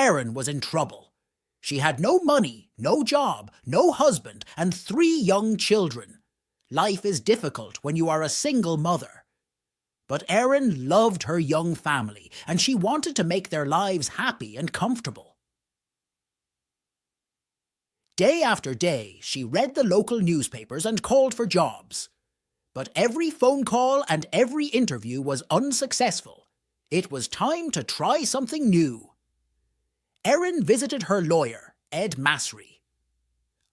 Erin was in trouble. She had no money, no job, no husband, and 3 young children. Life is difficult when you are a single mother. But Erin loved her young family, and she wanted to make their lives happy and comfortable. Day after day, she read the local newspapers and called for jobs. But every phone call and every interview was unsuccessful. It was time to try something new. Erin visited her lawyer, Ed Masry.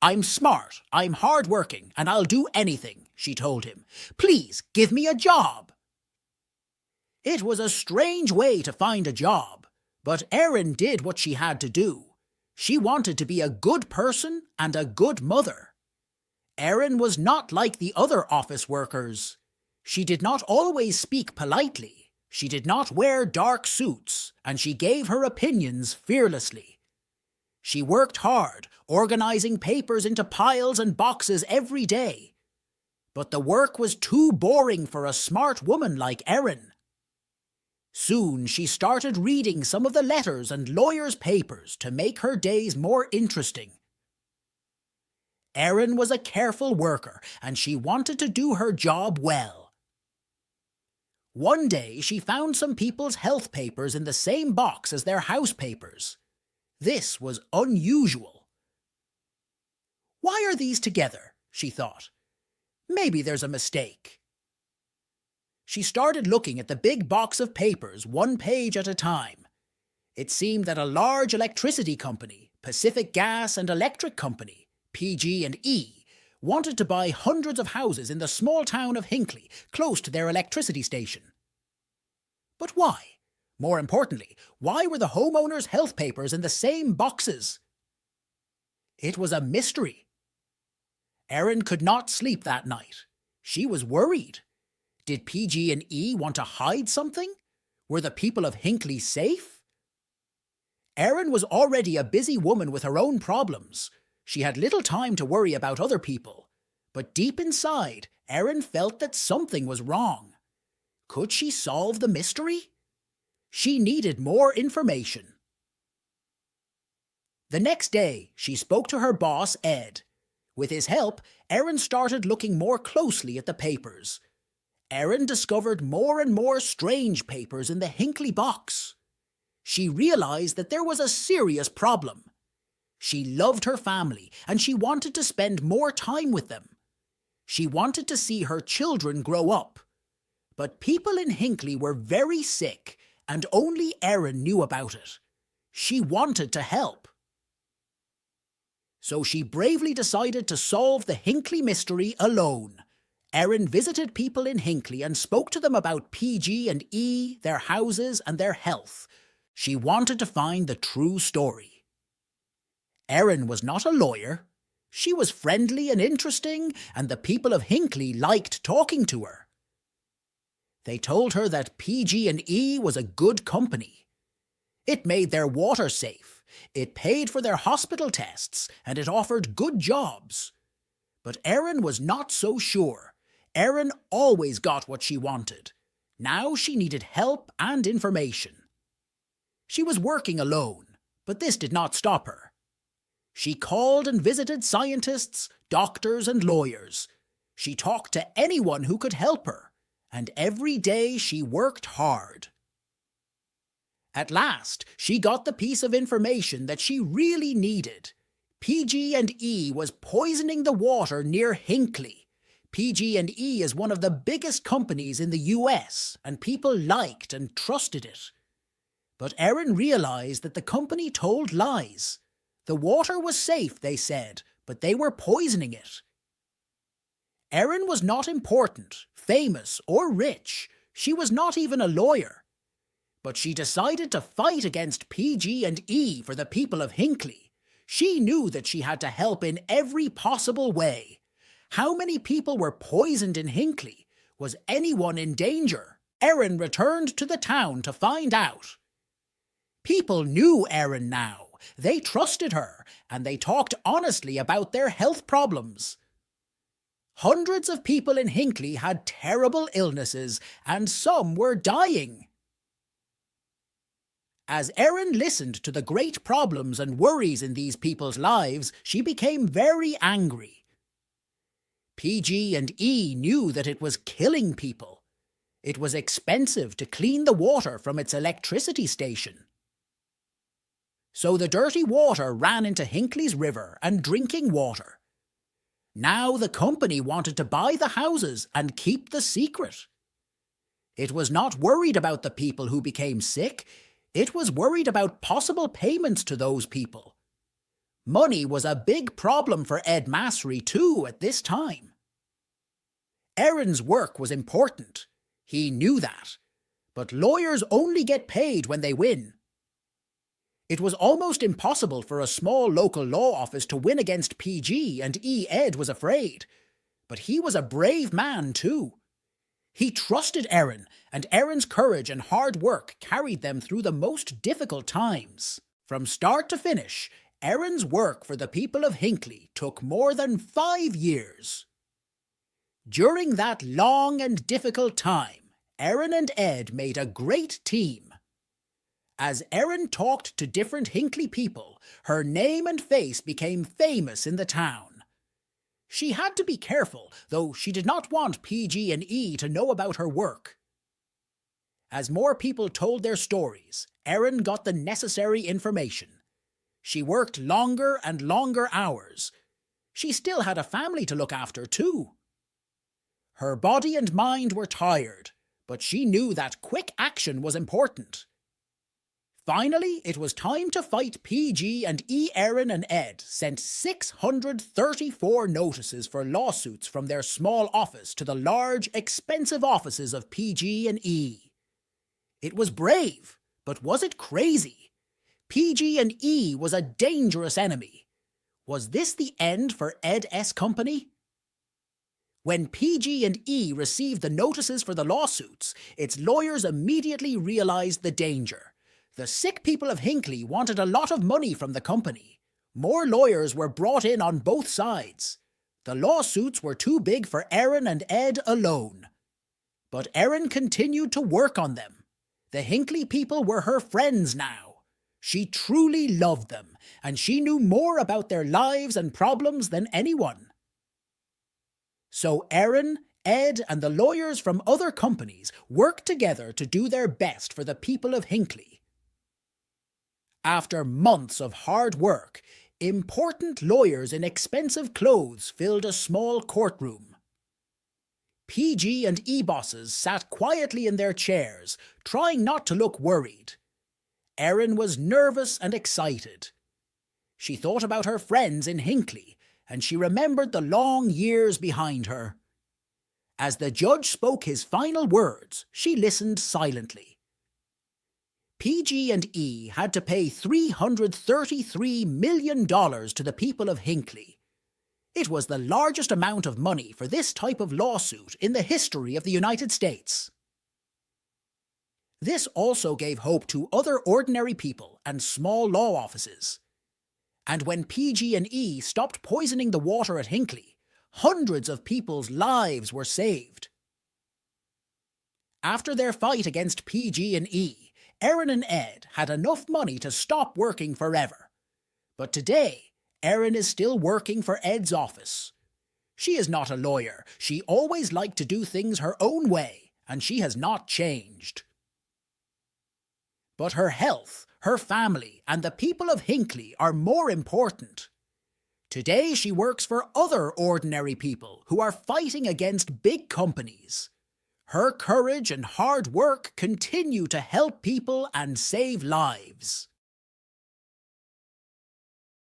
"I'm smart, I'm hard-working, and I'll do anything," she told him. "Please give me a job." It was a strange way to find a job, but Erin did what she had to do. She wanted to be a good person and a good mother. Erin was not like the other office workers. She did not always speak politely. She did not wear dark suits, and she gave her opinions fearlessly. She worked hard, organizing papers into piles and boxes every day. But the work was too boring for a smart woman like Erin. Soon she started reading some of the letters and lawyers' papers to make her days more interesting. Erin was a careful worker, and she wanted to do her job well. One day she found some people's health papers in the same box as their house papers. This was unusual. "Why are these together?" she thought. "Maybe there's a mistake." She started looking at the big box of papers, one page at a time. It seemed that a large electricity company, Pacific Gas and Electric Company, PG&E, wanted to buy hundreds of houses in the small town of Hinckley, close to their electricity station. But why? More importantly, why were the homeowners' health papers in the same boxes? It was a mystery. Erin could not sleep that night. She was worried. Did PG&E want to hide something? Were the people of Hinckley safe? Erin was already a busy woman with her own problems. She had little time to worry about other people. But deep inside, Erin felt that something was wrong. Could she solve the mystery? She needed more information. The next day, she spoke to her boss, Ed. With his help, Erin started looking more closely at the papers. Erin discovered more and more strange papers in the Hinckley box. She realized that there was a serious problem. She loved her family, and she wanted to spend more time with them. She wanted to see her children grow up. But people in Hinckley were very sick, and only Erin knew about it. She wanted to help. So she bravely decided to solve the Hinckley mystery alone. Erin visited people in Hinckley and spoke to them about PG&E, their houses, and their health. She wanted to find the true story. Erin was not a lawyer. She was friendly and interesting, and the people of Hinckley liked talking to her. They told her that PG&E was a good company. It made their water safe, it paid for their hospital tests, and it offered good jobs. But Erin was not so sure. Erin always got what she wanted. Now she needed help and information. She was working alone, but this did not stop her. She called and visited scientists, doctors, and lawyers. She talked to anyone who could help her, and every day she worked hard. At last, she got the piece of information that she really needed. PG&E was poisoning the water near Hinckley. PG&E is one of the biggest companies in the US, and people liked and trusted it. But Erin realized that the company told lies. The water was safe, they said, but they were poisoning it. Erin was not important, famous, or rich. She was not even a lawyer. But she decided to fight against PG&E for the people of Hinckley. She knew that she had to help in every possible way. How many people were poisoned in Hinckley? Was anyone in danger? Erin returned to the town to find out. People knew Erin now. They trusted her, and they talked honestly about their health problems. Hundreds of people in Hinckley had terrible illnesses, and some were dying. As Erin listened to the great problems and worries in these people's lives, she became very angry. PG and E knew that it was killing people. It was expensive to clean the water from its electricity station. So the dirty water ran into Hinckley's river and drinking water. Now the company wanted to buy the houses and keep the secret. It was not worried about the people who became sick. It was worried about possible payments to those people. Money was a big problem for Ed Masry too at this time. Erin's work was important. He knew that. But lawyers only get paid when they win. It was almost impossible for a small local law office to win against PG, and Ed was afraid. But he was a brave man too. He trusted Erin, and Erin's courage and hard work carried them through the most difficult times. From start to finish, Erin's work for the people of Hinckley took more than 5 years. During that long and difficult time, Erin and Ed made a great team. As Erin talked to different Hinckley people, her name and face became famous in the town. She had to be careful, though she did not want PG and E to know about her work. As more people told their stories, Erin got the necessary information. She worked longer and longer hours. She still had a family to look after too. Her body and mind were tired, but she knew that quick action was important. Finally, it was time to fight PG, and Erin and Ed sent 634 notices for lawsuits from their small office to the large, expensive offices of PG and E. It was brave, but was it crazy? PG and E was a dangerous enemy. Was this the end for Ed's company? When PG and E received the notices for the lawsuits, its lawyers immediately realized the danger. The sick people of Hinckley wanted a lot of money from the company. More lawyers were brought in on both sides. The lawsuits were too big for Erin and Ed alone. But Erin continued to work on them. The Hinckley people were her friends now. She truly loved them, and she knew more about their lives and problems than anyone. So Erin, Ed, and the lawyers from other companies worked together to do their best for the people of Hinckley. After months of hard work, important lawyers in expensive clothes filled a small courtroom. PG and E bosses sat quietly in their chairs, trying not to look worried. Erin was nervous and excited. She thought about her friends in Hinckley, and she remembered the long years behind her. As the judge spoke his final words, she listened silently. PG and E had to pay $333 million to the people of Hinckley. It was the largest amount of money for this type of lawsuit in the history of the United States. This also gave hope to other ordinary people and small law offices. And when PG and E stopped poisoning the water at Hinckley, hundreds of people's lives were saved. After their fight against PG and E, Erin and Ed had enough money to stop working forever. But today, Erin is still working for Ed's office. She is not a lawyer. She always liked to do things her own way, and she has not changed. But her health, her family, and the people of Hinckley are more important. Today she works for other ordinary people who are fighting against big companies. Her courage and hard work continue to help people and save lives.